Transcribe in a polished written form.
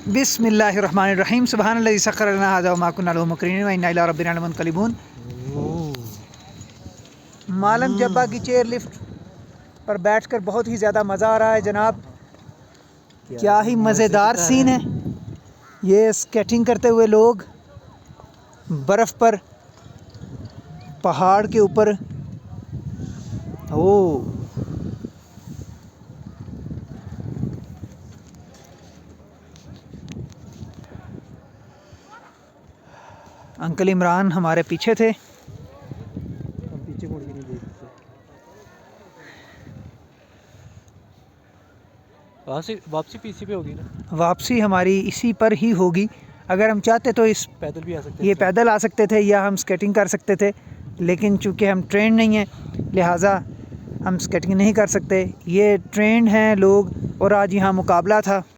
बिस्मिल्लाहिर्रहमानिर्रहीम सुब्हानल्लाज़ी सख्खर लना हाज़ा व मा कुन्ना लहू मुक़रिनीन व इन्ना इला रब्बिना लमुनक़लिबून। मालम जब्बा की चेयर लिफ्ट पर बैठकर बहुत ही ज़्यादा मज़ा आ रहा है जनाब। क्या ही मज़ेदार सीन है। ये स्केटिंग करते हुए लोग बर्फ़ पर पहाड़ के ऊपर। ओ अंकल इमरान हमारे पीछे थे। हम पीछे मुड़ के नहीं देखते। वापसी पीछे पे होगी ना? वापसी हमारी इसी पर ही होगी। अगर हम चाहते तो इस पैदल भी आ सकते ये थे। पैदल आ सकते थे या हम स्केटिंग कर सकते थे, लेकिन चूँकि हम ट्रेंड नहीं हैं लिहाजा हम स्केटिंग नहीं कर सकते। ये ट्रेंड हैं लोग और आज यहाँ मुकाबला था।